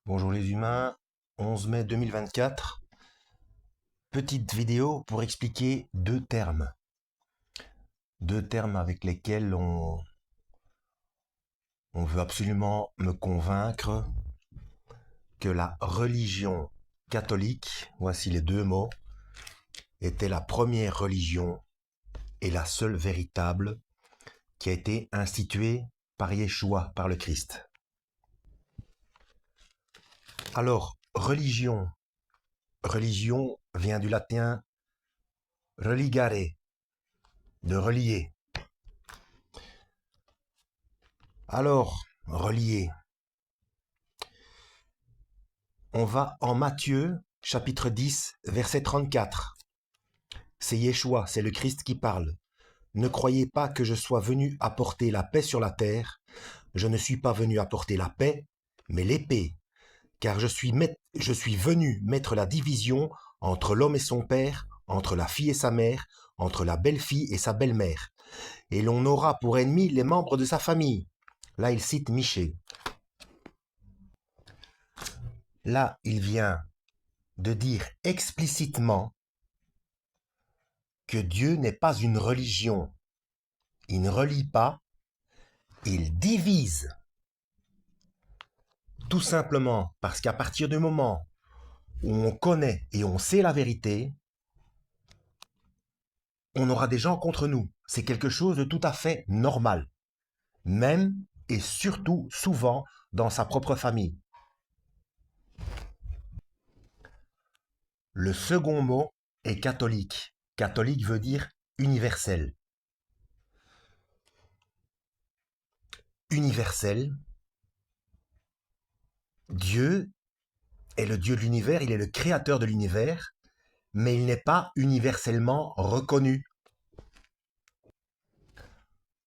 Bonjour les humains, 11 mai 2024. Petite vidéo pour expliquer deux termes. Deux termes avec lesquels on veut absolument me convaincre que la religion catholique, voici les deux mots, était la première religion et la seule véritable qui a été instituée par Yeshua, par le Christ. Alors, religion vient du latin religare, de relier. Alors, relier. On va en Matthieu, chapitre 10, verset 34. C'est Yeshua, c'est le Christ qui parle. Ne croyez pas que je sois venu apporter la paix sur la terre. Je ne suis pas venu apporter la paix, mais l'épée. Car je suis venu mettre la division entre l'homme et son père, entre la fille et sa mère, entre la belle-fille et sa belle-mère. Et l'on aura pour ennemis les membres de sa famille. Là, il cite Michée. Là, il vient de dire explicitement que Dieu n'est pas une religion. Il ne relie pas, il divise. Tout simplement parce qu'à partir du moment où on connaît et on sait la vérité, on aura des gens contre nous. C'est quelque chose de tout à fait normal. Même et surtout souvent dans sa propre famille. Le second mot est catholique. Catholique veut dire universel. Universel, Dieu est le Dieu de l'univers, il est le créateur de l'univers, mais il n'est pas universellement reconnu.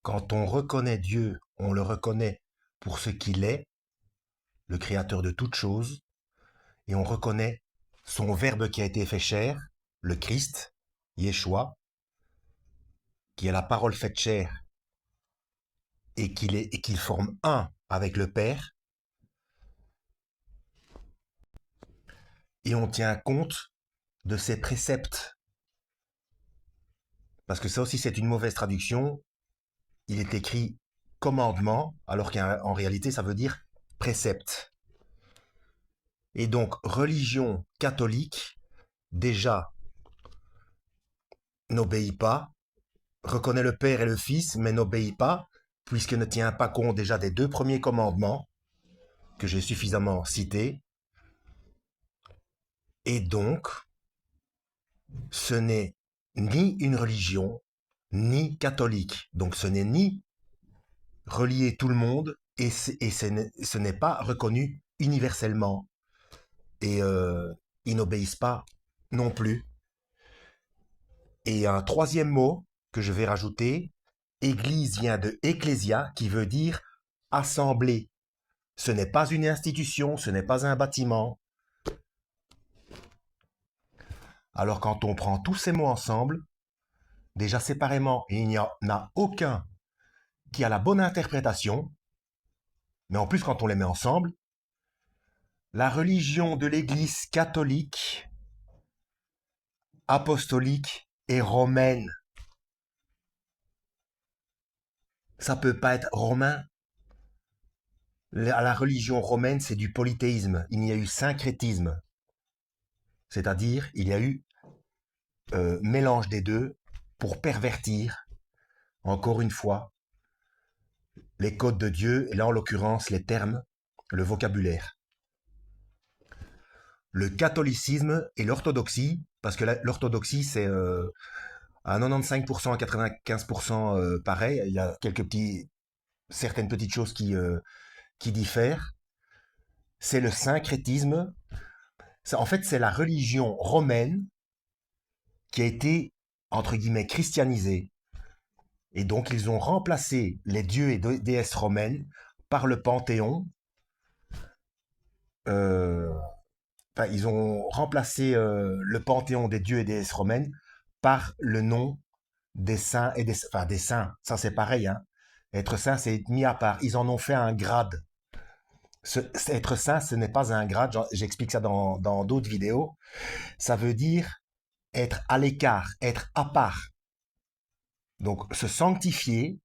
Quand on reconnaît Dieu, on le reconnaît pour ce qu'il est, le créateur de toutes choses, et on reconnaît son Verbe qui a été fait chair, le Christ, Yeshua, qui est la parole faite chair et qu'il forme un avec le Père, et on tient compte de ses préceptes. Parce que ça aussi c'est une mauvaise traduction, il est écrit commandement, alors qu'en réalité ça veut dire précepte. Et donc religion catholique, déjà, n'obéit pas, reconnaît le Père et le Fils, mais n'obéit pas, puisqu'il ne tient pas compte déjà des deux premiers commandements, que j'ai suffisamment cités. Et donc, ce n'est ni une religion, ni catholique. Donc ce n'est ni relier tout le monde, et ce n'est pas reconnu universellement. Et ils n'obéissent pas non plus. Et un troisième mot que je vais rajouter, Église vient de ecclésia, qui veut dire assemblée. Ce n'est pas une institution, ce n'est pas un bâtiment. Alors quand on prend tous ces mots ensemble, déjà séparément, il n'y en a aucun qui a la bonne interprétation, mais en plus quand on les met ensemble, la religion de l'Église catholique, apostolique et romaine, ça peut pas être romain. La religion romaine, c'est du polythéisme. Il y a eu syncrétisme. C'est-à-dire, il y a eu mélange des deux pour pervertir, encore une fois, les codes de Dieu, et là en l'occurrence les termes, le vocabulaire. Le catholicisme et l'orthodoxie, parce que l'orthodoxie c'est à 95% à 95% pareil, il y a certaines petites choses qui diffèrent, c'est le syncrétisme. En fait, c'est la religion romaine qui a été, entre guillemets, christianisée. Et donc, ils ont remplacé les dieux et déesses romaines par le panthéon. Euh, enfin, ils ont remplacé le panthéon des dieux et déesses romaines par le nom des saints et enfin, des saints. Ça, c'est pareil, hein. Être saint, c'est être mis à part. Ils en ont fait un grade. Être saint, ce n'est pas un grade. J'explique ça dans d'autres vidéos. Ça veut dire être à l'écart, être à part. Donc, se sanctifier,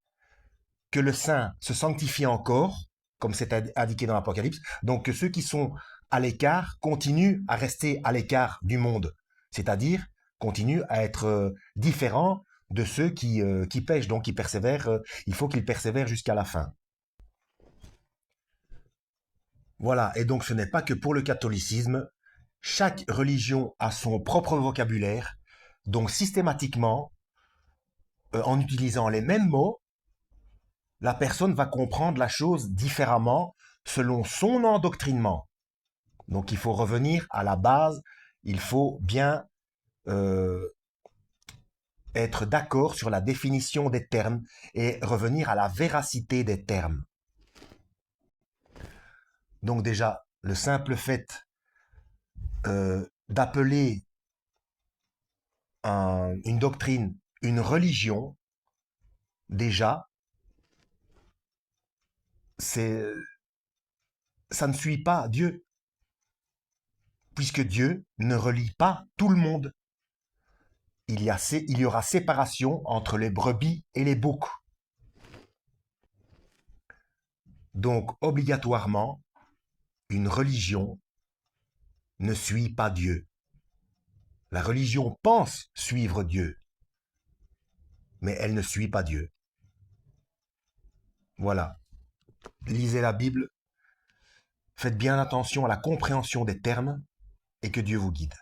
que le saint se sanctifie encore, comme c'est indiqué dans l'Apocalypse. Donc, que ceux qui sont à l'écart continuent à rester à l'écart du monde. C'est-à-dire, continuent à être différents de ceux qui pêchent. Donc, ils persévèrent. Il faut qu'ils persévèrent jusqu'à la fin. Voilà, et donc ce n'est pas que pour le catholicisme, chaque religion a son propre vocabulaire, donc systématiquement, en utilisant les mêmes mots, la personne va comprendre la chose différemment selon son endoctrinement. Donc il faut revenir à la base, il faut bien euh, être d'accord sur la définition des termes et revenir à la véracité des termes. Donc déjà, le simple fait d'appeler une doctrine, une religion, déjà, c'est, ça ne suit pas Dieu, puisque Dieu ne relie pas tout le monde. Il y aura séparation entre les brebis et les boucs. Donc, obligatoirement, une religion ne suit pas Dieu. La religion pense suivre Dieu, mais elle ne suit pas Dieu. Voilà. Lisez la Bible, faites bien attention à la compréhension des termes et que Dieu vous guide.